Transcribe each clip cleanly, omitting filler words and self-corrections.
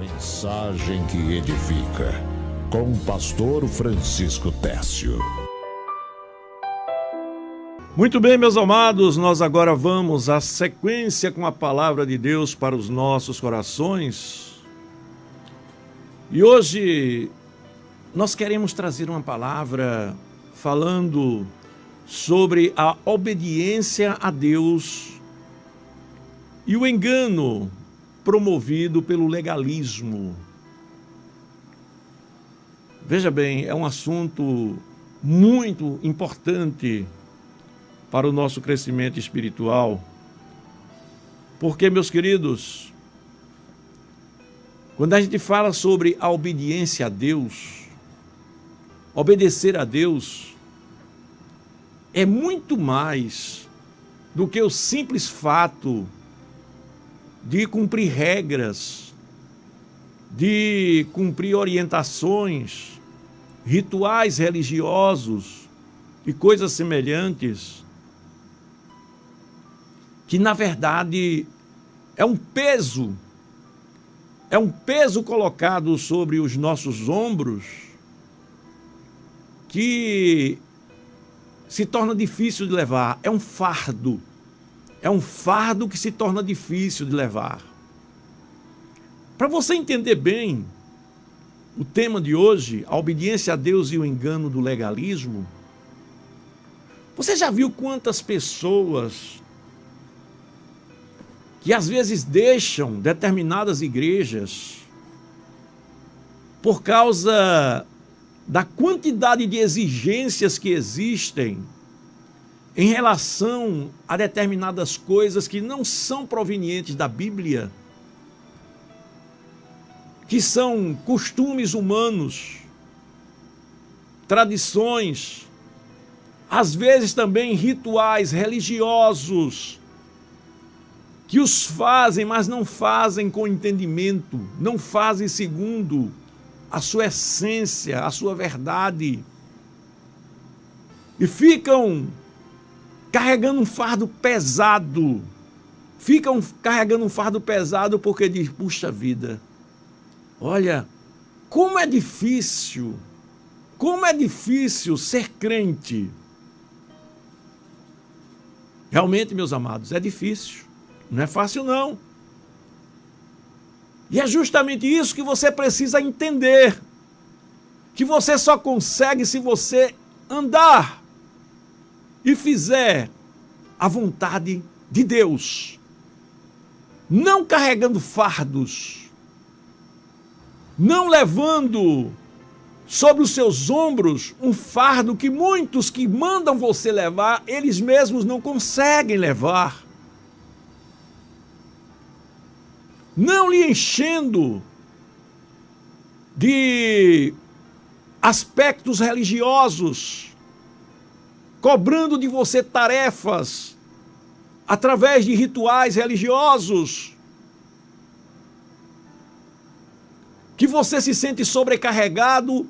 Mensagem que edifica, com o pastor Francisco Técio. Muito bem, meus amados, nós agora vamos à sequência com a palavra de Deus para os nossos corações. E hoje nós queremos trazer uma palavra falando sobre a obediência a Deus e o engano promovido pelo legalismo. Veja bem, é um assunto muito importante para o nosso crescimento espiritual, porque, meus queridos, quando a gente fala sobre a obediência a Deus, obedecer a Deus é muito mais do que o simples fato de cumprir regras, de cumprir orientações, rituais religiosos e coisas semelhantes, que na verdade é um peso colocado sobre os nossos ombros que se torna difícil de levar, é um fardo que se torna difícil de levar. Para você entender bem o tema de hoje, a obediência a Deus e o engano do legalismo, você já viu quantas pessoas que às vezes deixam determinadas igrejas por causa da quantidade de exigências que existem em relação a determinadas coisas que não são provenientes da Bíblia, que são costumes humanos, tradições, às vezes também rituais religiosos, que os fazem, mas não fazem com entendimento, não fazem segundo a sua essência, a sua verdade, e ficam carregando um fardo pesado, porque diz, puxa vida, olha, como é difícil ser crente. Realmente, meus amados, é difícil. Não é fácil, não. E é justamente isso que você precisa entender. Que você só consegue se você andar e fizer a vontade de Deus. Não carregando fardos. Não levando sobre os seus ombros um fardo que muitos que mandam você levar, eles mesmos não conseguem levar. Não lhe enchendo de aspectos religiosos, cobrando de você tarefas através de rituais religiosos, que você se sente sobrecarregado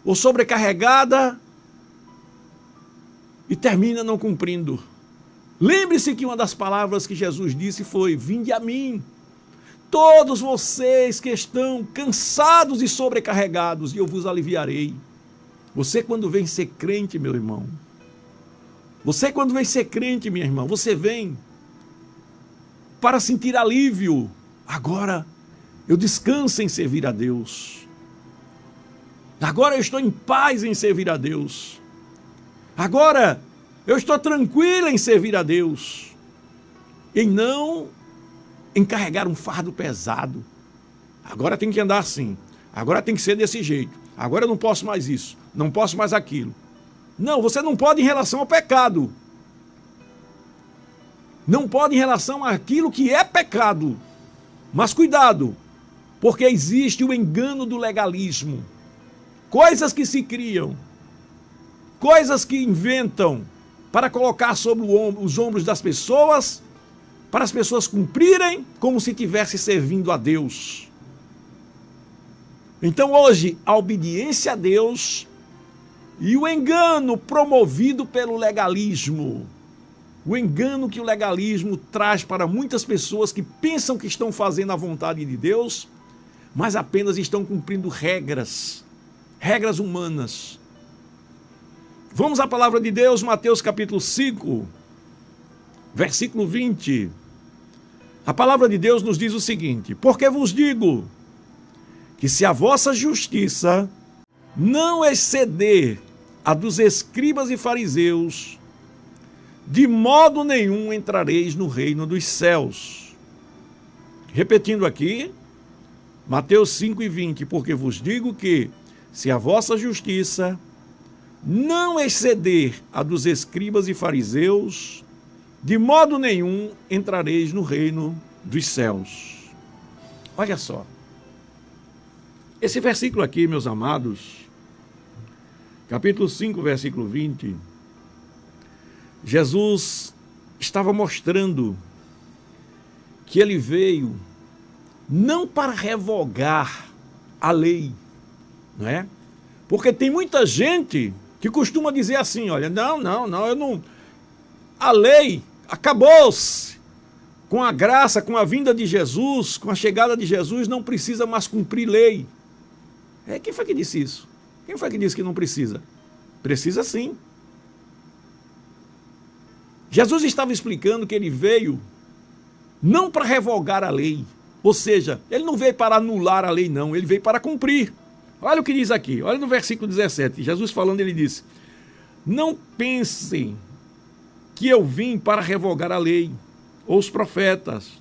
ou sobrecarregada e termina não cumprindo. Lembre-se que uma das palavras que Jesus disse foi: vinde a mim, todos vocês que estão cansados e sobrecarregados, e eu vos aliviarei. Você, quando vem ser crente, meu irmão, você, quando vem ser crente, minha irmã, você vem para sentir alívio. Agora eu descanso em servir a Deus. Agora eu estou em paz em servir a Deus. Agora eu estou tranquilo em servir a Deus. E não encarregar um fardo pesado. Agora tem que andar assim. Agora tem que ser desse jeito. Agora eu não posso mais isso. Não posso mais aquilo. Não, você não pode em relação ao pecado. Não pode em relação àquilo que é pecado. Mas cuidado, porque existe o engano do legalismo. Coisas que se criam, coisas que inventam para colocar sobre os ombros das pessoas, para as pessoas cumprirem como se estivesse servindo a Deus. Então hoje, a obediência a Deus e o engano promovido pelo legalismo, o engano que o legalismo traz para muitas pessoas que pensam que estão fazendo a vontade de Deus, mas apenas estão cumprindo regras humanas. Vamos à palavra de Deus, Mateus capítulo 5, versículo 20. A palavra de Deus nos diz o seguinte: porque vos digo que se a vossa justiça não exceder a dos escribas e fariseus, de modo nenhum entrareis no reino dos céus. Repetindo aqui, Mateus 5:20, porque vos digo que se a vossa justiça não exceder a dos escribas e fariseus, de modo nenhum entrareis no reino dos céus. Olha só, esse versículo aqui, meus amados, capítulo 5, versículo 20, Jesus estava mostrando que ele veio não para revogar a lei, não é? Porque tem muita gente que costuma dizer assim, olha, eu não... A lei acabou-se. Com a graça, com a vinda de Jesus, com a chegada de Jesus, não precisa mais cumprir lei. Quem foi que disse isso? Quem foi que disse que não precisa? Precisa sim. Jesus estava explicando que ele veio não para revogar a lei, ou seja, ele não veio para anular a lei não, ele veio para cumprir. Olha o que diz aqui, olha no versículo 17, Jesus falando, ele disse: não pensem que eu vim para revogar a lei ou os profetas.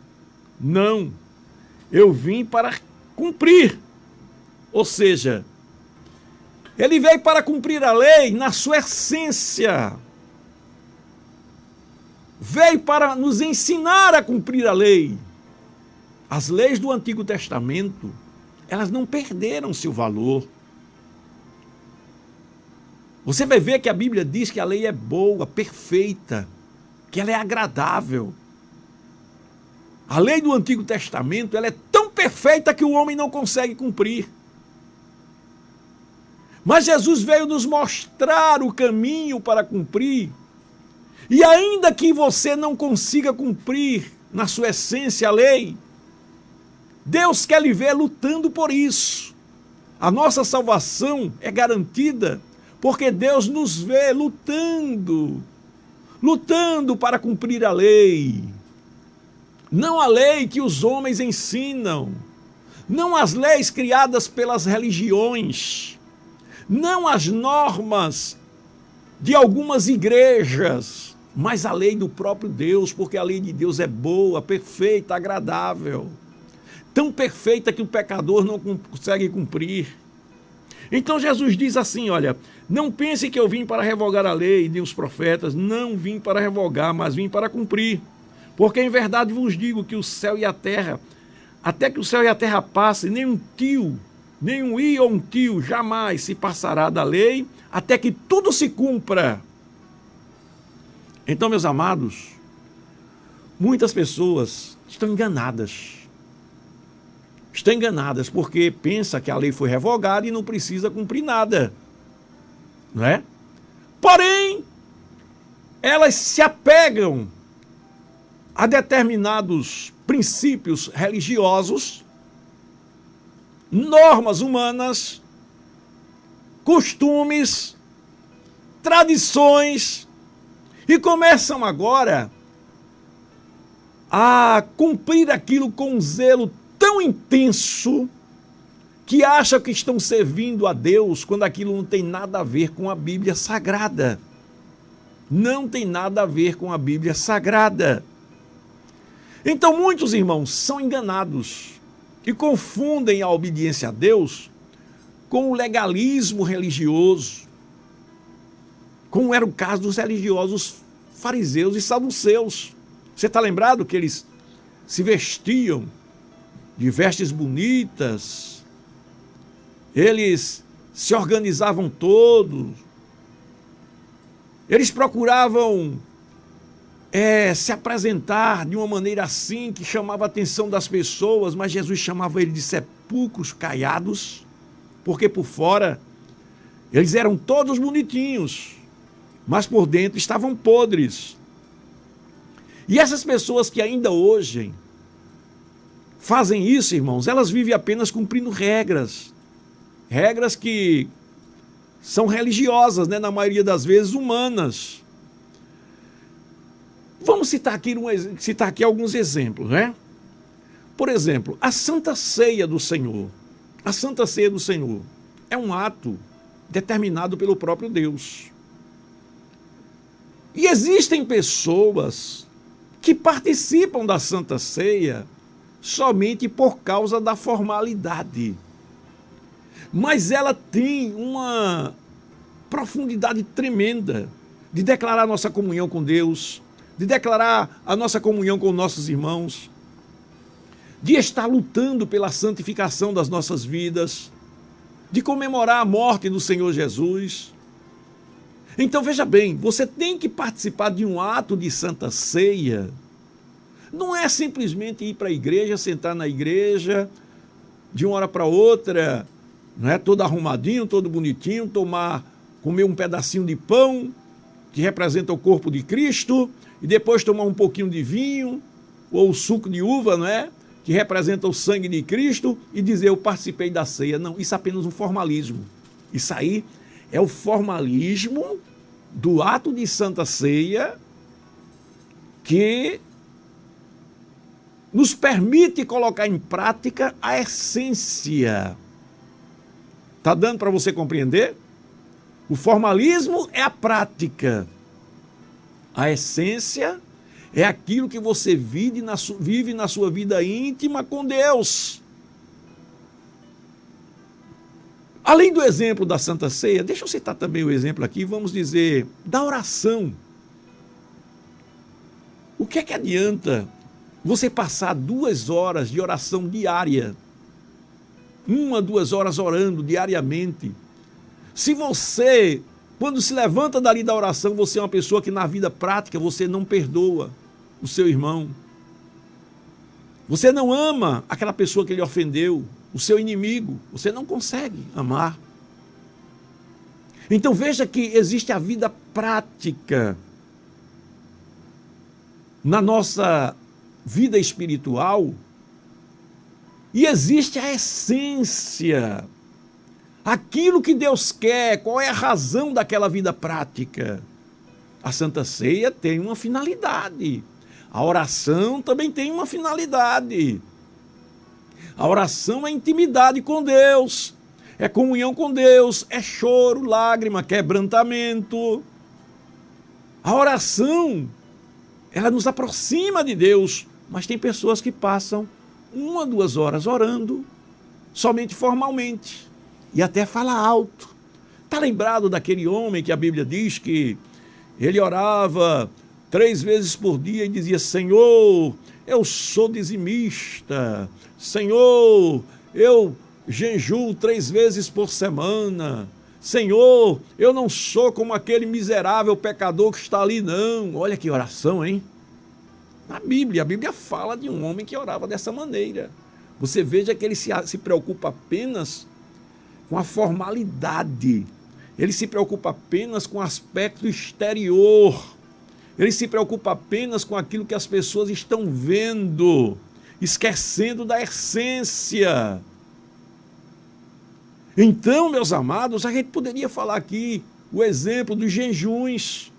Não, eu vim para cumprir. Ou seja, ele veio para cumprir a lei na sua essência. Veio para nos ensinar a cumprir a lei. As leis do Antigo Testamento, elas não perderam seu valor. Você vai ver que a Bíblia diz que a lei é boa, perfeita, que ela é agradável. A lei do Antigo Testamento, ela é tão perfeita que o homem não consegue cumprir. Mas Jesus veio nos mostrar o caminho para cumprir. E ainda que você não consiga cumprir na sua essência a lei, Deus quer lhe ver lutando por isso. A nossa salvação é garantida porque Deus nos vê lutando para cumprir a lei. Não a lei que os homens ensinam, não as leis criadas pelas religiões, não as normas de algumas igrejas, mas a lei do próprio Deus, porque a lei de Deus é boa, perfeita, agradável, tão perfeita que o pecador não consegue cumprir. Então Jesus diz assim, olha, não pense que eu vim para revogar a lei, nem os profetas, não vim para revogar, mas vim para cumprir. Porque em verdade vos digo que o céu e a terra, até que o céu e a terra passem, nem um i ou um tio jamais se passará da lei, até que tudo se cumpra. Então, meus amados, muitas pessoas estão enganadas. Estão enganadas porque pensam que a lei foi revogada e não precisa cumprir nada. Não é? Porém, elas se apegam a determinados princípios religiosos, normas humanas, costumes, tradições, e começam agora a cumprir aquilo com um zelo tão intenso que acham que estão servindo a Deus quando aquilo não tem nada a ver com a Bíblia Sagrada. Não tem nada a ver com a Bíblia Sagrada. Então muitos irmãos são enganados e confundem a obediência a Deus com o legalismo religioso, como era o caso dos religiosos fariseus e saduceus. Você está lembrado que eles se vestiam de vestes bonitas, eles se organizavam todos, eles procuravam se apresentar de uma maneira assim que chamava a atenção das pessoas, mas Jesus chamava ele de sepulcros caiados, porque por fora eles eram todos bonitinhos, mas por dentro estavam podres. E essas pessoas que ainda hoje fazem isso, irmãos, elas vivem apenas cumprindo regras. Regras que são religiosas, né? Na maioria das vezes humanas. Vamos citar aqui alguns exemplos, né? Por exemplo, a Santa Ceia do Senhor. A Santa Ceia do Senhor é um ato determinado pelo próprio Deus. E existem pessoas que participam da Santa Ceia somente por causa da formalidade. Mas ela tem uma profundidade tremenda de declarar nossa comunhão com Deus, de declarar a nossa comunhão com nossos irmãos, de estar lutando pela santificação das nossas vidas, de comemorar a morte do Senhor Jesus. Então veja bem, você tem que participar de um ato de Santa Ceia. Não é simplesmente ir para a igreja, sentar na igreja, de uma hora para outra, não é, todo arrumadinho, todo bonitinho, comer um pedacinho de pão, que representa o corpo de Cristo, e depois tomar um pouquinho de vinho, ou suco de uva, não é? Que representa o sangue de Cristo, e dizer, eu participei da ceia. Não, isso é apenas um formalismo. Isso aí é o formalismo do ato de Santa Ceia que nos permite colocar em prática a essência. Está dando para você compreender? O formalismo é a prática. A essência é aquilo que você vive na sua vida íntima com Deus. Além do exemplo da Santa Ceia, deixa eu citar também o exemplo aqui, vamos dizer, da oração. O que é que adianta você passar 2 horas de oração diária, 1 a 2 horas orando diariamente, se você, quando se levanta dali da oração, você é uma pessoa que na vida prática você não perdoa o seu irmão, você não ama aquela pessoa que lhe ofendeu, o seu inimigo, você não consegue amar. Então veja que existe a vida prática na nossa vida espiritual e existe a essência, aquilo que Deus quer, qual é a razão daquela vida prática. A Santa Ceia tem uma finalidade, a oração também tem uma finalidade. A oração é intimidade com Deus, é comunhão com Deus, é choro, lágrima, quebrantamento. A oração, ela nos aproxima de Deus, mas tem pessoas que passam 1 a 2 horas orando, somente formalmente, e até fala alto. Está lembrado daquele homem que a Bíblia diz que ele orava 3 vezes por dia e dizia, Senhor, eu sou dizimista, Senhor, eu jejuo 3 vezes por semana, Senhor, eu não sou como aquele miserável pecador que está ali, não. Olha que oração, hein? Na Bíblia, a Bíblia fala de um homem que orava dessa maneira. Você veja que ele se preocupa apenas com a formalidade, ele se preocupa apenas com o aspecto exterior, ele se preocupa apenas com aquilo que as pessoas estão vendo, esquecendo da essência. Então, meus amados, a gente poderia falar aqui o exemplo dos jejuns.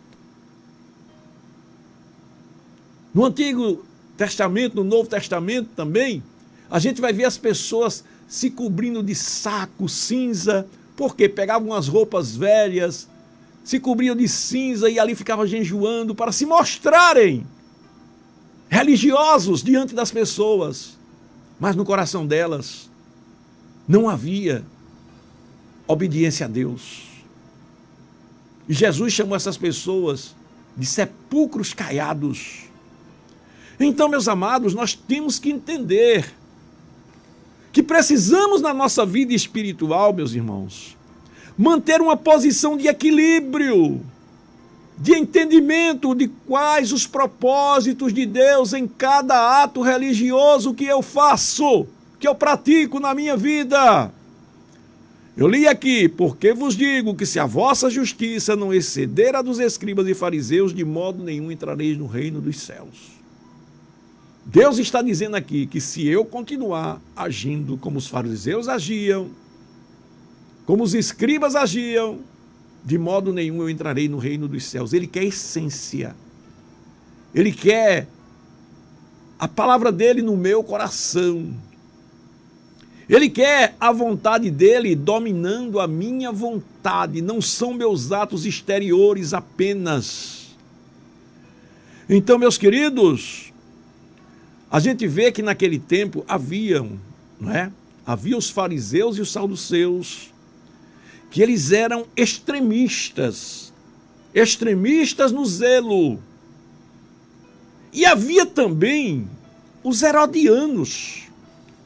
No Antigo Testamento, no Novo Testamento também, a gente vai ver as pessoas se cobrindo de saco, cinza, porque pegavam as roupas velhas, se cobriam de cinza e ali ficavam jejuando para se mostrarem religiosos diante das pessoas. Mas no coração delas não havia obediência a Deus. E Jesus chamou essas pessoas de sepulcros caiados. Então, meus amados, nós temos que entender que precisamos na nossa vida espiritual, meus irmãos, manter uma posição de equilíbrio, de entendimento de quais os propósitos de Deus em cada ato religioso que eu faço, que eu pratico na minha vida. Eu li aqui, porque vos digo que se a vossa justiça não exceder a dos escribas e fariseus, de modo nenhum entrareis no reino dos céus. Deus está dizendo aqui que se eu continuar agindo como os fariseus agiam, como os escribas agiam, de modo nenhum eu entrarei no reino dos céus. Ele quer essência. Ele quer a palavra dele no meu coração. Ele quer a vontade dele dominando a minha vontade. Não são meus atos exteriores apenas. Então, meus queridos, a gente vê que naquele tempo havia os fariseus e os saduceus, que eles eram extremistas no zelo. E havia também os herodianos.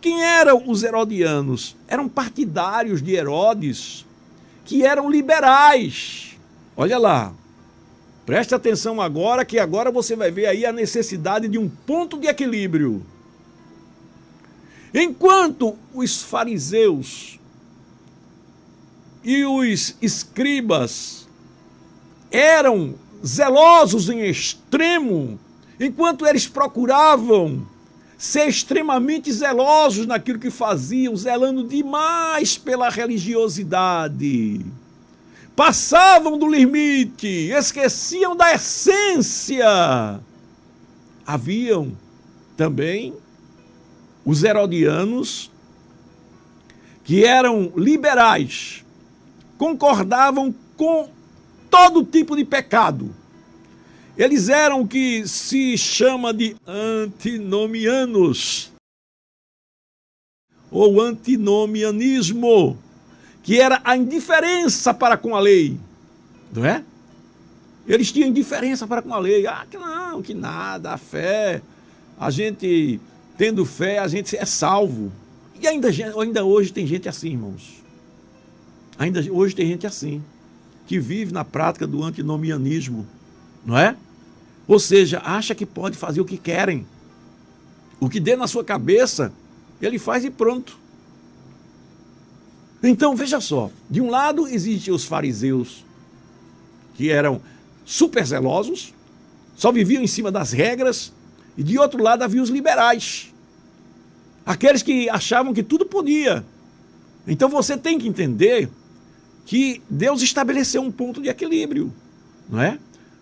Quem eram os herodianos? Eram partidários de Herodes, que eram liberais. Olha lá, preste atenção agora, que agora você vai ver aí a necessidade de um ponto de equilíbrio. Enquanto os fariseus e os escribas eram zelosos em extremo, enquanto eles procuravam ser extremamente zelosos naquilo que faziam, zelando demais pela religiosidade, passavam do limite, esqueciam da essência. Haviam também os herodianos, que eram liberais, concordavam com todo tipo de pecado. Eles eram o que se chama de antinomianos, ou antinomianismo, que era a indiferença para com a lei, não é? Eles tinham indiferença para com a lei. Que não, que nada, a fé, a gente tendo fé, a gente é salvo. E ainda hoje tem gente assim, irmãos. Ainda hoje tem gente assim, que vive na prática do antinomianismo, não é? Ou seja, acha que pode fazer o que querem. O que der na sua cabeça, ele faz e pronto. Então, veja só, de um lado existem os fariseus, que eram super zelosos, só viviam em cima das regras, e de outro lado havia os liberais, aqueles que achavam que tudo podia. Então você tem que entender que Deus estabeleceu um ponto de equilíbrio, não é?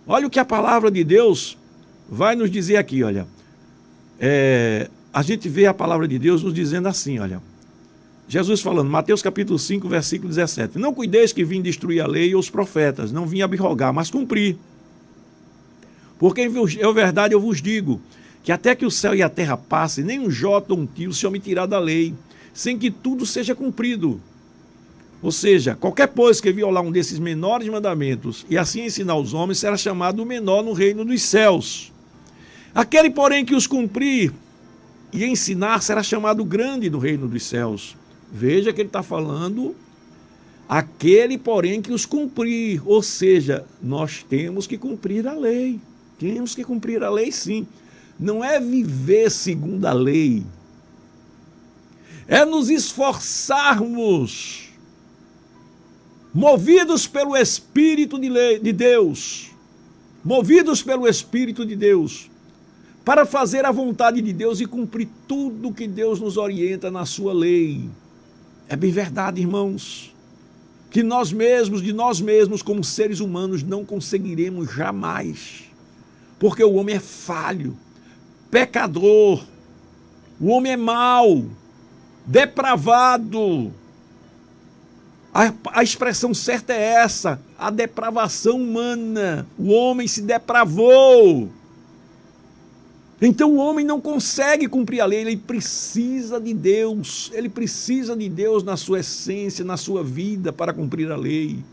Olha o que a palavra de Deus vai nos dizer aqui, olha. A gente vê a palavra de Deus nos dizendo assim, olha. Jesus falando, Mateus capítulo 5, versículo 17. Não cuideis que vim destruir a lei ou os profetas, não vim abrogar, mas cumprir. Porque é verdade, eu vos digo, que até que o céu e a terra passem, nem um jota ou um tio se omitirá da lei, sem que tudo seja cumprido. Ou seja, qualquer pois que violar um desses menores mandamentos e assim ensinar os homens, será chamado menor no reino dos céus. Aquele, porém, que os cumprir e ensinar, será chamado grande no reino dos céus. Veja que ele está falando, aquele, porém, que os cumprir. Ou seja, nós temos que cumprir a lei. Temos que cumprir a lei, sim. Não é viver segundo a lei. É nos esforçarmos, movidos pelo Espírito de Deus, movidos pelo Espírito de Deus, para fazer a vontade de Deus e cumprir tudo que Deus nos orienta na sua lei. É bem verdade, irmãos, que nós mesmos, de nós mesmos, como seres humanos, não conseguiremos jamais, porque o homem é falho, pecador, o homem é mau, depravado. A expressão certa é essa, a depravação humana. O homem se depravou. Então o homem não consegue cumprir a lei, ele precisa de Deus. Ele precisa de Deus na sua essência, na sua vida, para cumprir a lei.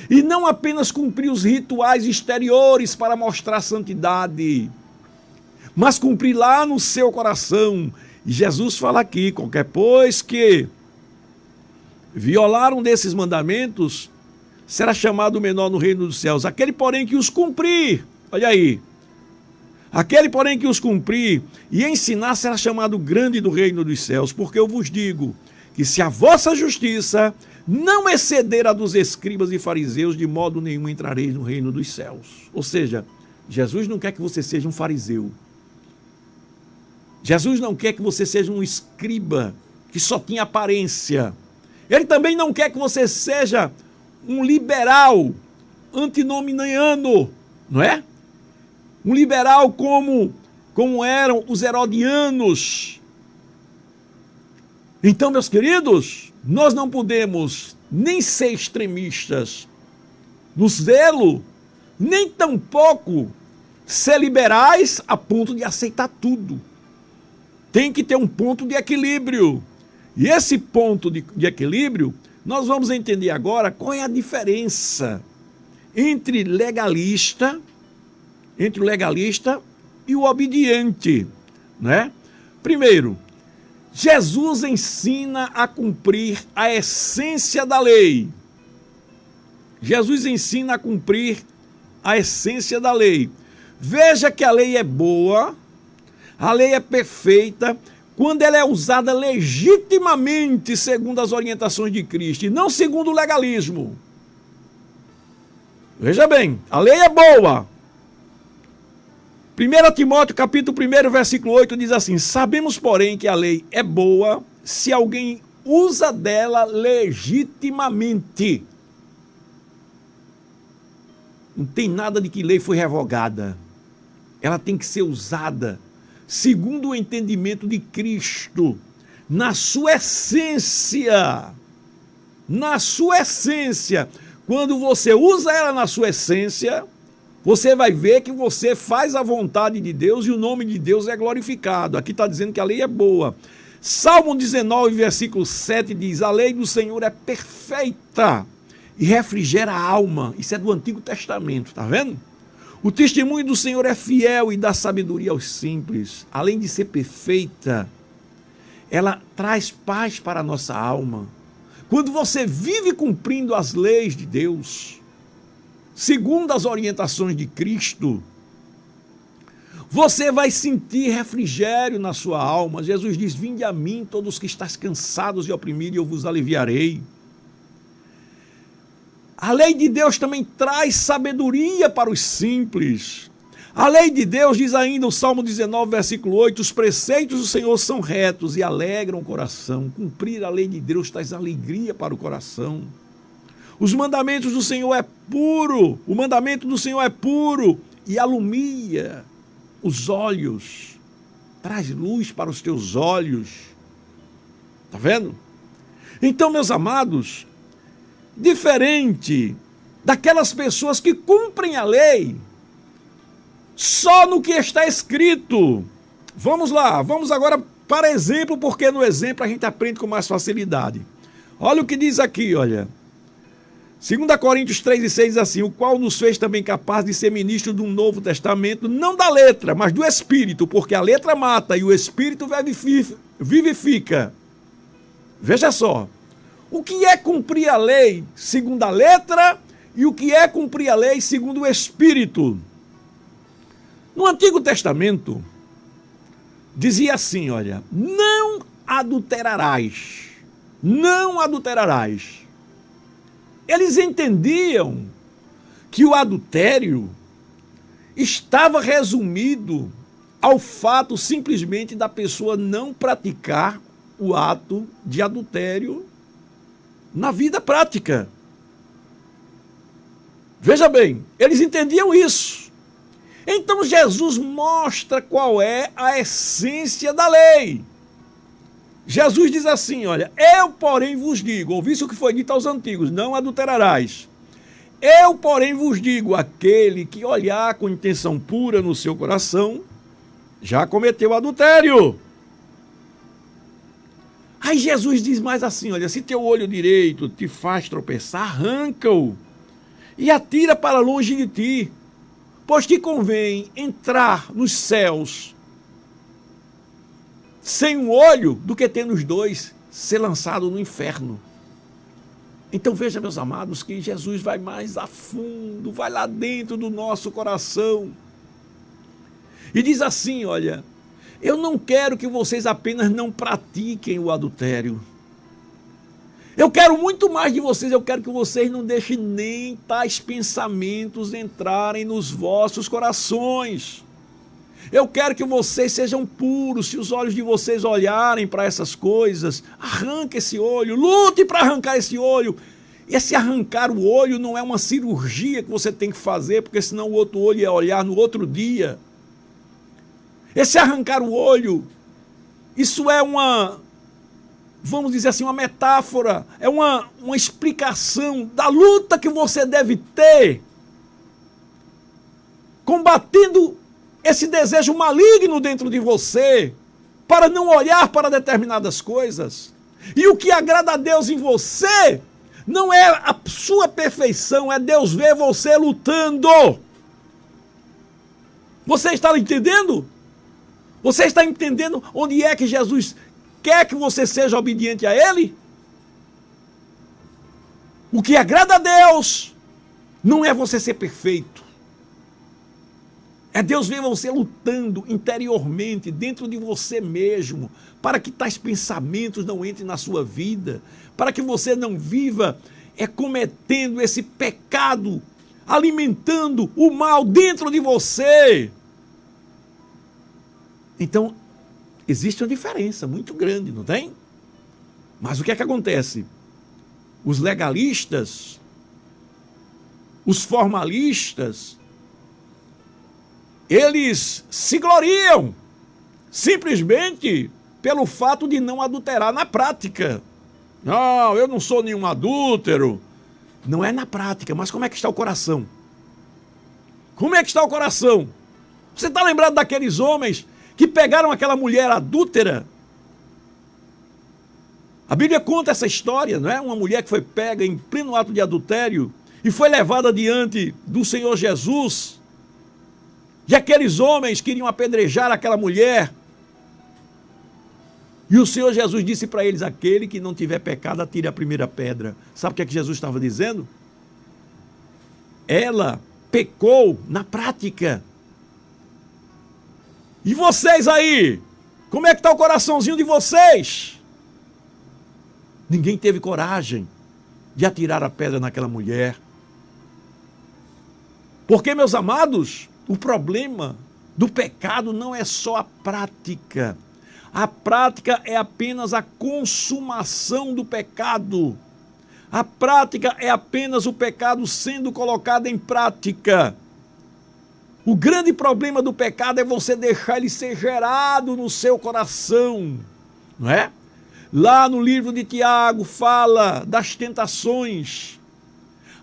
E não apenas cumprir os rituais exteriores para mostrar santidade, mas cumprir lá no seu coração. E Jesus fala aqui, qualquer pois que violar um desses mandamentos, será chamado menor no reino dos céus. Aquele, porém, que os cumprir, olha aí, aquele, porém, que os cumprir e ensinar, será chamado grande do reino dos céus. Porque eu vos digo que se a vossa justiça não exceder a dos escribas e fariseus, de modo nenhum entrareis no reino dos céus. Ou seja, Jesus não quer que você seja um fariseu. Jesus não quer que você seja um escriba que só tinha aparência. Ele também não quer que você seja um liberal antinomiano, não é? Um liberal como eram os herodianos. Então, meus queridos, nós não podemos nem ser extremistas no zelo, nem tampouco ser liberais a ponto de aceitar tudo. Tem que ter um ponto de equilíbrio. E esse ponto de equilíbrio, nós vamos entender agora qual é a diferença entre o legalista e o obediente, né? Primeiro, Jesus ensina a cumprir a essência da lei. Jesus ensina a cumprir a essência da lei. Veja que a lei é boa, a lei é perfeita, quando ela é usada legitimamente segundo as orientações de Cristo e não segundo o legalismo. Veja bem, a lei é boa. 1 Timóteo capítulo 1, versículo 8 diz assim: sabemos, porém, que a lei é boa se alguém usa dela legitimamente. Não tem nada de que lei foi revogada. Ela tem que ser usada segundo o entendimento de Cristo, na sua essência. Na sua essência. Quando você usa ela na sua essência, você vai ver que você faz a vontade de Deus e o nome de Deus é glorificado. Aqui está dizendo que a lei é boa. Salmo 19, versículo 7 diz: a lei do Senhor é perfeita e refrigera a alma. Isso é do Antigo Testamento, tá vendo? O testemunho do Senhor é fiel e dá sabedoria aos simples. Além de ser perfeita, ela traz paz para a nossa alma. Quando você vive cumprindo as leis de Deus, segundo as orientações de Cristo, você vai sentir refrigério na sua alma. Jesus diz: vinde a mim, todos que estáis cansados e oprimidos, e eu vos aliviarei. A lei de Deus também traz sabedoria para os simples. A lei de Deus, diz ainda o Salmo 19, versículo 8, os preceitos do Senhor são retos e alegram o coração. Cumprir a lei de Deus traz alegria para o coração. Os mandamentos do Senhor é puro, o mandamento do Senhor é puro e alumia os olhos, traz luz para os teus olhos. Está vendo? Então, meus amados, diferente daquelas pessoas que cumprem a lei só no que está escrito. Vamos lá, vamos agora para exemplo, porque no exemplo a gente aprende com mais facilidade. Olha o que diz aqui, olha. 2 Coríntios 3:6 diz assim: o qual nos fez também capaz de ser ministro de um novo testamento, não da letra, mas do Espírito, porque a letra mata e o Espírito vivifica. Veja só, o que é cumprir a lei segundo a letra e o que é cumprir a lei segundo o Espírito? No Antigo Testamento, dizia assim, olha, não adulterarás, não adulterarás. Eles entendiam que o adultério estava resumido ao fato simplesmente da pessoa não praticar o ato de adultério na vida prática. Veja bem, eles entendiam isso. Então Jesus mostra qual é a essência da lei. Jesus diz assim, olha, eu porém vos digo, ouviste o que foi dito aos antigos, não adulterarás. Eu porém vos digo, aquele que olhar com intenção pura no seu coração, já cometeu adultério. Aí Jesus diz mais assim, olha, se teu olho direito te faz tropeçar, arranca-o e atira para longe de ti, pois te convém entrar nos céus sem um olho do que tendo os dois, ser lançado no inferno. Então veja, meus amados, que Jesus vai mais a fundo, vai lá dentro do nosso coração e diz assim, olha, eu não quero que vocês apenas não pratiquem o adultério. Eu quero muito mais de vocês, eu quero que vocês não deixem nem tais pensamentos entrarem nos vossos corações. Eu quero que vocês sejam puros. Se os olhos de vocês olharem para essas coisas, arranque esse olho, lute para arrancar esse olho. Esse arrancar o olho não é uma cirurgia que você tem que fazer, porque senão o outro olho ia olhar no outro dia. Esse arrancar o olho, isso é uma, vamos dizer assim, uma metáfora, é uma explicação da luta que você deve ter, combatendo esse desejo maligno dentro de você, para não olhar para determinadas coisas. E o que agrada a Deus em você não é a sua perfeição, é Deus ver você lutando. Você está entendendo? Você está entendendo onde é que Jesus quer que você seja obediente a Ele? O que agrada a Deus não é você ser perfeito. É Deus ver você lutando interiormente, dentro de você mesmo, para que tais pensamentos não entrem na sua vida, para que você não viva cometendo esse pecado, alimentando o mal dentro de você. Então, existe uma diferença muito grande, não tem? Mas o que é que acontece? Os legalistas, os formalistas, eles se gloriam simplesmente pelo fato de não adulterar na prática. Não, eu não sou nenhum adúltero. Não é na prática, mas como é que está o coração? Como é que está o coração? Você está lembrado daqueles homens que pegaram aquela mulher adúltera? A Bíblia conta essa história, não é? Uma mulher que foi pega em pleno ato de adultério e foi levada diante do Senhor Jesus. E aqueles homens queriam apedrejar aquela mulher. E o Senhor Jesus disse para eles: aquele que não tiver pecado, atire a primeira pedra. Sabe o que é que Jesus estava dizendo? Ela pecou na prática. E vocês aí? Como é que está o coraçãozinho de vocês? Ninguém teve coragem de atirar a pedra naquela mulher. Porque, meus amados, o problema do pecado não é só a prática. A prática é apenas a consumação do pecado. A prática é apenas o pecado sendo colocado em prática. O grande problema do pecado é você deixar ele ser gerado no seu coração, não é? Lá no livro de Tiago fala das tentações.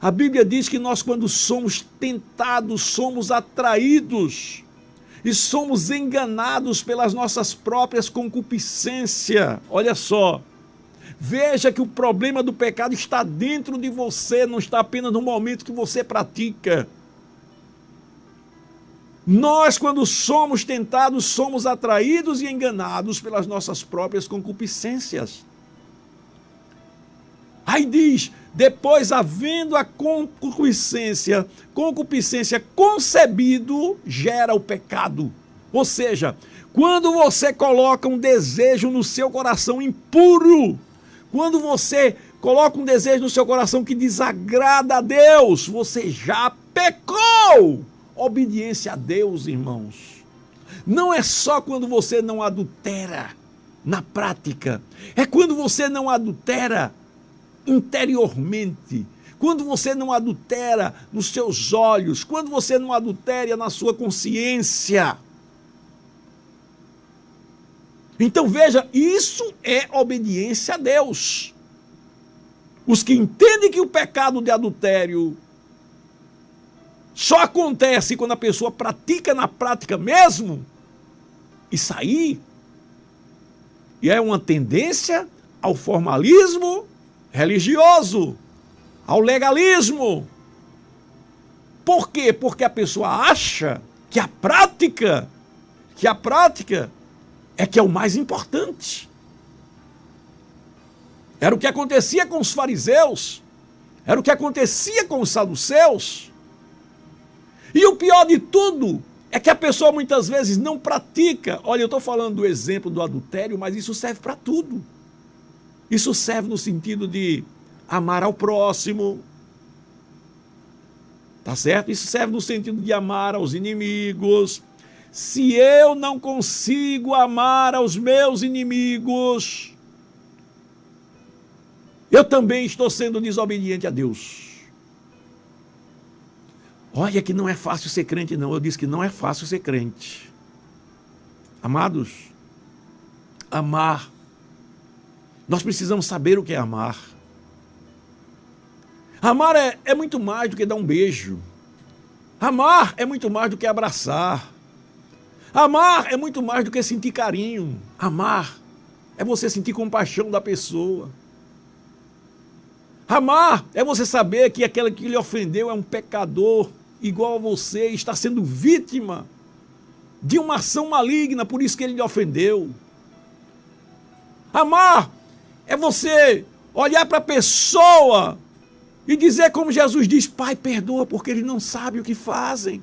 A Bíblia diz que nós, quando somos tentados, somos atraídos e somos enganados pelas nossas próprias concupiscências. Olha só, veja que o problema do pecado está dentro de você, não está apenas no momento que você pratica. Nós, quando somos tentados, somos atraídos e enganados pelas nossas próprias concupiscências. Aí diz: depois, havendo a concupiscência concebido, gera o pecado. Ou seja, quando você coloca um desejo no seu coração impuro, quando você coloca um desejo no seu coração que desagrada a Deus, você já pecou. Obediência a Deus, irmãos, não é só quando você não adultera na prática, é quando você não adultera interiormente, quando você não adultera nos seus olhos, quando você não adultera na sua consciência. Então veja, isso é obediência a Deus. Os que entendem que o pecado de adultério só acontece quando a pessoa pratica na prática mesmo, isso aí é uma tendência ao formalismo religioso, ao legalismo. Por quê? Porque a pessoa acha que a prática é que é o mais importante. Era o que acontecia com os fariseus, era o que acontecia com os saduceus. E o pior de tudo é que a pessoa muitas vezes não pratica. Olha, eu estou falando do exemplo do adultério, mas isso serve para tudo. Isso serve no sentido de amar ao próximo, tá certo? Isso serve no sentido de amar aos inimigos, se eu não consigo amar aos meus inimigos, eu também estou sendo desobediente a Deus. Olha que não é fácil ser crente, não. Eu disse que não é fácil ser crente. Amados, amar. Nós precisamos saber o que é amar. Amar é muito mais do que dar um beijo. Amar é muito mais do que abraçar. Amar é muito mais do que sentir carinho. Amar é você sentir compaixão da pessoa. Amar é você saber que aquele que lhe ofendeu é um pecador igual a você, está sendo vítima de uma ação maligna, por isso que ele lhe ofendeu. Amar é você olhar para a pessoa e dizer como Jesus diz: Pai, perdoa porque eles não sabem o que fazem.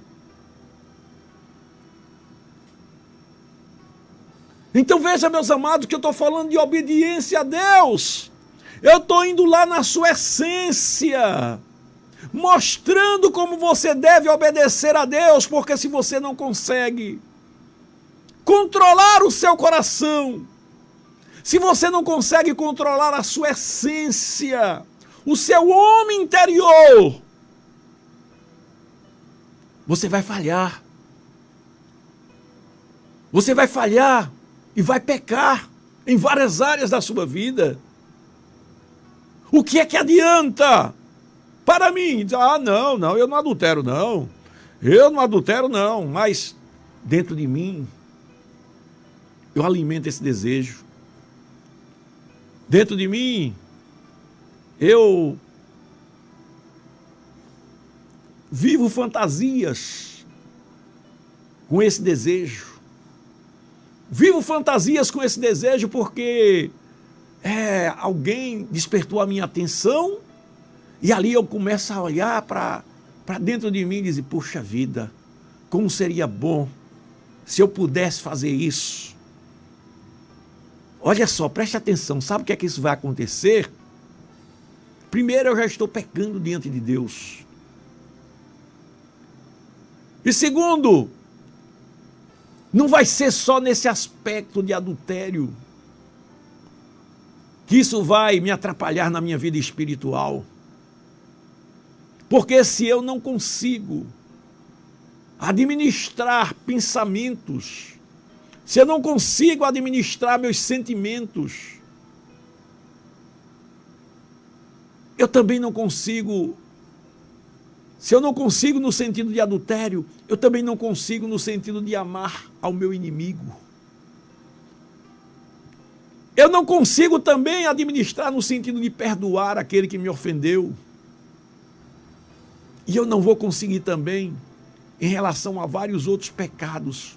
Então veja, meus amados, que eu estou falando de obediência a Deus. Eu estou indo lá na sua essência, mostrando como você deve obedecer a Deus, porque se você não consegue controlar o seu coração, se você não consegue controlar a sua essência, o seu homem interior, você vai falhar. Você vai falhar e vai pecar em várias áreas da sua vida. O que é que adianta para mim? Não, eu não adultero, não. Eu não adultero, não. Mas dentro de mim, eu alimento esse desejo. Dentro de mim, eu vivo fantasias com esse desejo. Vivo fantasias com esse desejo porque alguém despertou a minha atenção e ali eu começo a olhar para dentro de mim e dizer: puxa vida, como seria bom se eu pudesse fazer isso. Olha só, preste atenção, sabe o que é que isso vai acontecer? Primeiro, eu já estou pecando diante de Deus. E segundo, não vai ser só nesse aspecto de adultério que isso vai me atrapalhar na minha vida espiritual. Porque se eu não consigo administrar pensamentos, se eu não consigo administrar meus sentimentos, eu também não consigo. Se eu não consigo no sentido de adultério, eu também não consigo no sentido de amar ao meu inimigo. Eu não consigo também administrar no sentido de perdoar aquele que me ofendeu. E eu não vou conseguir também em relação a vários outros pecados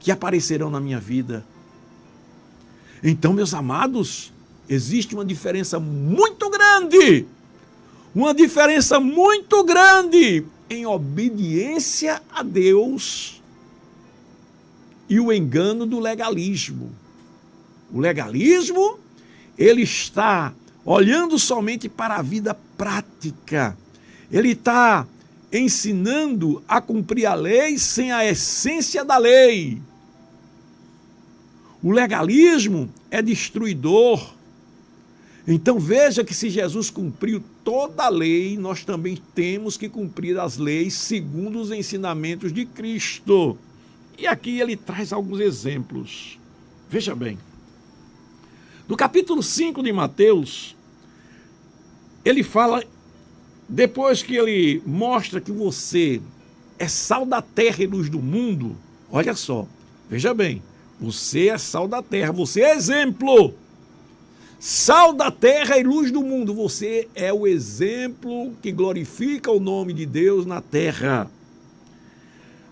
que aparecerão na minha vida. Então, meus amados, existe uma diferença muito grande. Uma diferença muito grande em obediência a Deus e o engano do legalismo. O legalismo, ele está olhando somente para a vida prática. Ele está ensinando a cumprir a lei sem a essência da lei. O legalismo é destruidor. Então veja que se Jesus cumpriu toda a lei, nós também temos que cumprir as leis segundo os ensinamentos de Cristo. E aqui ele traz alguns exemplos. Veja bem. No capítulo 5 de Mateus, ele fala, depois que ele mostra que você é sal da terra e luz do mundo, olha só, veja bem, você é sal da terra, você é exemplo. Sal da terra e luz do mundo, você é o exemplo que glorifica o nome de Deus na terra.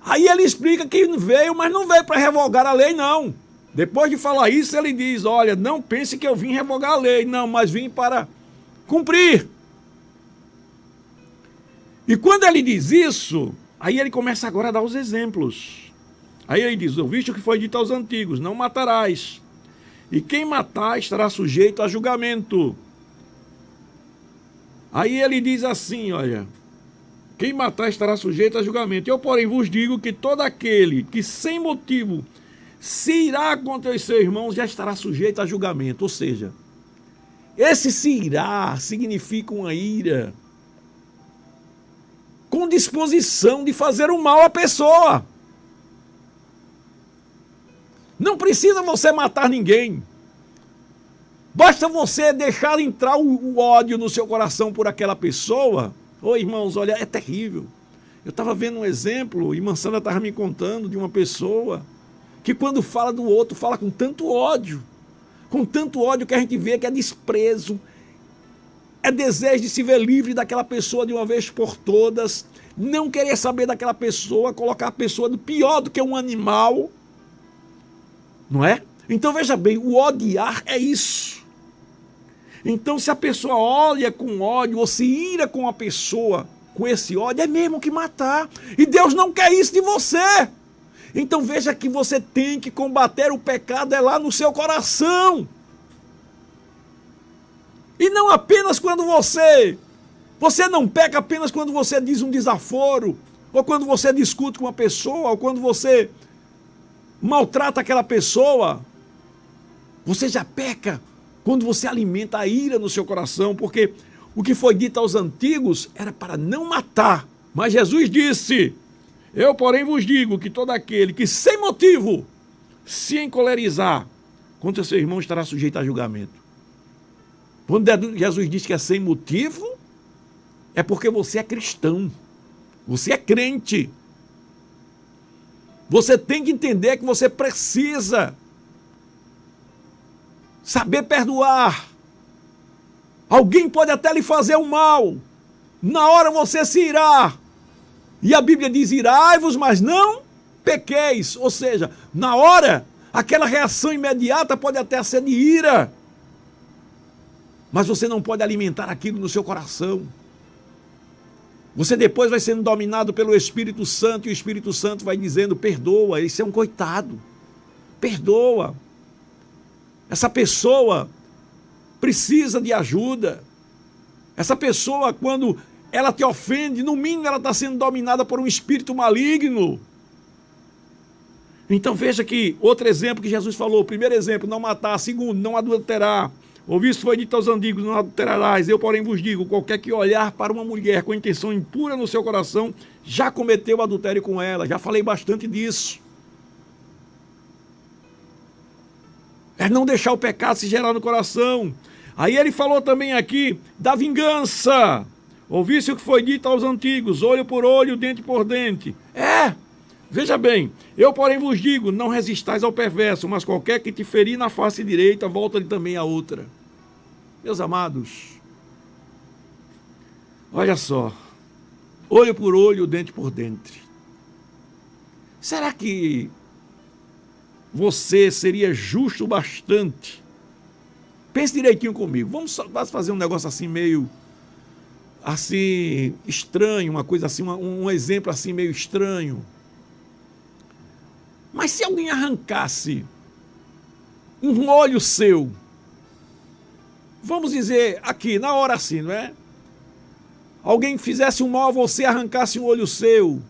Aí ele explica que veio, mas não veio para revogar a lei, não. Depois de falar isso, ele diz: olha, não pense que eu vim revogar a lei, não, mas vim para cumprir. E quando ele diz isso, aí ele começa agora a dar os exemplos. Aí ele diz: ouviste o que foi dito aos antigos, não matarás. E quem matar estará sujeito a julgamento. Aí ele diz assim, olha, Quem matar estará sujeito a julgamento. Eu, porém, vos digo que todo aquele que sem motivo se irá contra os seus irmãos já estará sujeito a julgamento. Ou seja, esse se irá significa uma ira com disposição de fazer o mal à pessoa. Não precisa você matar ninguém. Basta você deixar entrar o ódio no seu coração por aquela pessoa. Ô irmãos, olha, é terrível. Eu estava vendo um exemplo, e irmã Sandra estava me contando de uma pessoa que quando fala do outro, fala com tanto ódio que a gente vê que é desprezo, é desejo de se ver livre daquela pessoa de uma vez por todas, não querer saber daquela pessoa, colocar a pessoa do pior do que um animal, não é? Então veja bem, o odiar é isso. Então se a pessoa olha com ódio ou se ira com a pessoa com esse ódio, é mesmo que matar. E Deus não quer isso de você. Então veja que você tem que combater o pecado é lá no seu coração. E não apenas quando você não peca apenas quando você diz um desaforo, ou quando você discute com uma pessoa, ou quando você maltrata aquela pessoa. Você já peca quando você alimenta a ira no seu coração, porque o que foi dito aos antigos era para não matar. Mas Jesus disse: eu, porém, vos digo que todo aquele que sem motivo se encolerizar contra seu irmão estará sujeito a julgamento. Quando Jesus diz que é sem motivo, é porque você é cristão, você é crente. Você tem que entender que você precisa saber perdoar. Alguém pode até lhe fazer o mal, na hora você se irá. E a Bíblia diz: irai-vos, mas não pequeis. Ou seja, na hora, aquela reação imediata pode até ser de ira, mas você não pode alimentar aquilo no seu coração. Você depois vai sendo dominado pelo Espírito Santo, e o Espírito Santo vai dizendo: perdoa, esse é um coitado, perdoa. Essa pessoa precisa de ajuda. Essa pessoa, quando ela te ofende, no mínimo ela está sendo dominada por um espírito maligno. Então veja que outro exemplo que Jesus falou: primeiro exemplo, não matar; segundo, não adulterar. Ouviste foi dito aos antigos: não adulterarás. Eu, porém, vos digo: qualquer que olhar para uma mulher com intenção impura no seu coração, já cometeu adultério com ela. Já falei bastante disso. É não deixar o pecado se gerar no coração. Aí ele falou também aqui da vingança. Ouviste o que foi dito aos antigos: olho por olho, dente por dente. Veja bem, eu, porém, vos digo: não resistais ao perverso, mas qualquer que te ferir na face direita, volta-lhe também a outra. Meus amados, olha só, olho por olho, dente por dente. Será que você seria justo bastante? Pense direitinho comigo. Vamos fazer um negócio assim meio assim estranho, uma coisa assim, um exemplo assim meio estranho. Mas se alguém arrancasse um olho seu, vamos dizer aqui, na hora assim, não é? Alguém fizesse um mal a você, arrancasse um olho seu,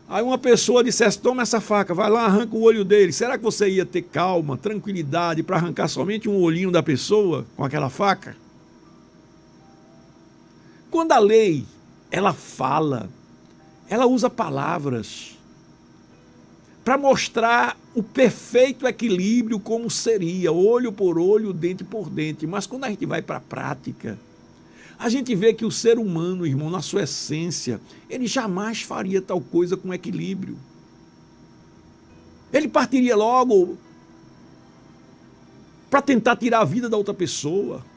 aí uma pessoa dissesse: toma essa faca, vai lá, arranca o olho dele. Será que você ia ter calma, tranquilidade para arrancar somente um olhinho da pessoa com aquela faca? Quando a lei, ela fala, ela usa palavras para mostrar o perfeito equilíbrio como seria, olho por olho, dente por dente. Mas quando a gente vai para a prática, a gente vê que o ser humano, irmão, na sua essência, ele jamais faria tal coisa com equilíbrio. Ele partiria logo para tentar tirar a vida da outra pessoa.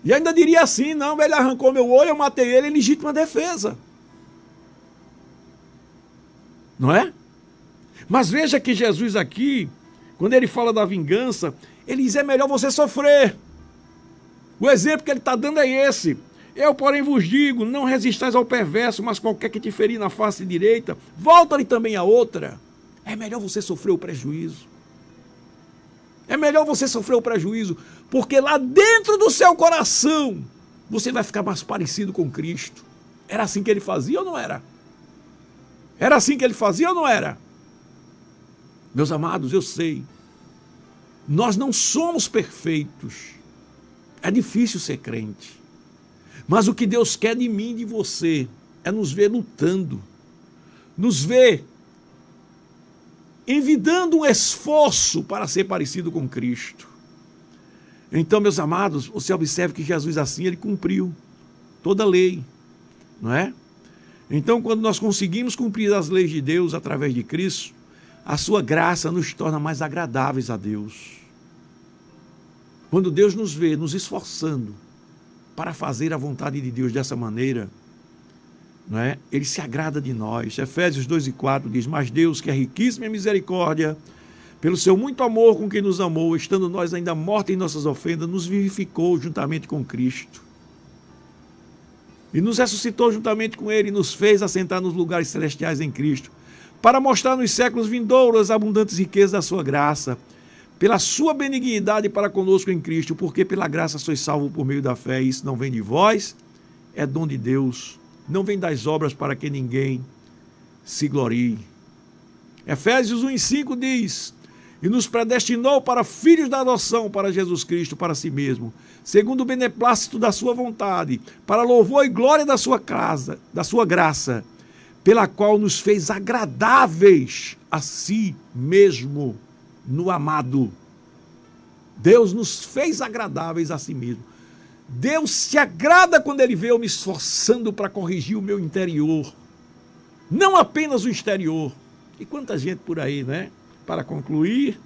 E ainda diria assim: não, ele arrancou meu olho, eu matei ele em legítima defesa. Não é? Mas veja que Jesus aqui, quando ele fala da vingança, ele diz: é melhor você sofrer. O exemplo que ele está dando é esse: eu, porém, vos digo, não resistais ao perverso, mas qualquer que te ferir na face direita, volta-lhe também a outra. É melhor você sofrer o prejuízo. É melhor você sofrer o prejuízo, porque lá dentro do seu coração, você vai ficar mais parecido com Cristo. Era assim que ele fazia ou não era? Era assim que ele fazia ou não era? Meus amados, eu sei. Nós não somos perfeitos. É difícil ser crente. Mas o que Deus quer de mim e de você é nos ver lutando, nos ver envidando um esforço para ser parecido com Cristo. Então, meus amados, você observe que Jesus assim, ele cumpriu toda a lei, não é? Então, quando nós conseguimos cumprir as leis de Deus através de Cristo, a sua graça nos torna mais agradáveis a Deus. Quando Deus nos vê nos esforçando para fazer a vontade de Deus dessa maneira, não é? Ele se agrada de nós. Efésios 2:4 diz: mas Deus, que é riquíssimo em misericórdia, pelo seu muito amor com quem nos amou, estando nós ainda mortos em nossas ofensas, nos vivificou juntamente com Cristo. E nos ressuscitou juntamente com Ele e nos fez assentar nos lugares celestiais em Cristo, para mostrar nos séculos vindouros as abundantes riquezas da sua graça, pela sua benignidade para conosco em Cristo, porque pela graça sois salvos por meio da fé, e isso não vem de vós, é dom de Deus, não vem das obras para que ninguém se glorie. Efésios 1:5 diz: e nos predestinou para filhos da adoção para Jesus Cristo, para si mesmo, segundo o beneplácito da sua vontade, para louvor e glória da sua graça, pela qual nos fez agradáveis a si mesmo no amado. Deus nos fez agradáveis a si mesmo. Deus se agrada quando Ele vê eu me esforçando para corrigir o meu interior, não apenas o exterior. E quanta gente por aí, né? Para concluir,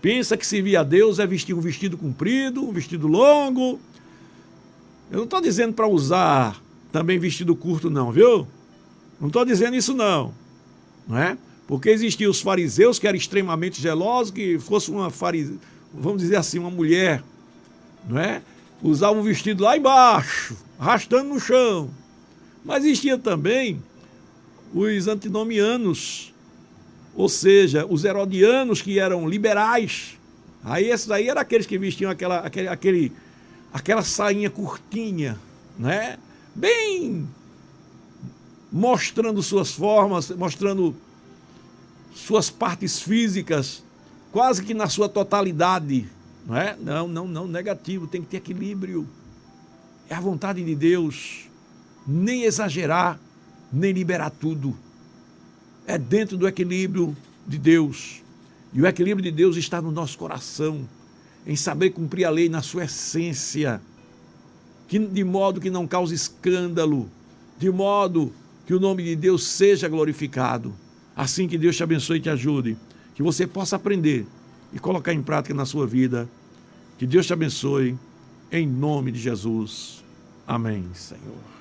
pensa que servir a Deus é vestir um vestido comprido, um vestido longo. Eu não estou dizendo para usar também vestido curto não, viu? Não estou dizendo isso não é? Porque existiam os fariseus que eram extremamente gelosos, que fosse uma vamos dizer assim, uma mulher, não é? Usava um vestido lá embaixo, arrastando no chão. Mas existia também os antinomianos, ou seja, os herodianos, que eram liberais. Aí esses aí eram aqueles que vestiam aquela sainha curtinha, né? Bem mostrando suas formas, mostrando suas partes físicas, quase que na sua totalidade, não é? Não, negativo, tem que ter equilíbrio. É a vontade de Deus, nem exagerar, nem liberar tudo. É dentro do equilíbrio de Deus. E o equilíbrio de Deus está no nosso coração, em saber cumprir a lei na sua essência, de modo que não cause escândalo, de modo que o nome de Deus seja glorificado. Assim, que Deus te abençoe e te ajude, que você possa aprender e colocar em prática na sua vida. Que Deus te abençoe, em nome de Jesus. Amém, Senhor.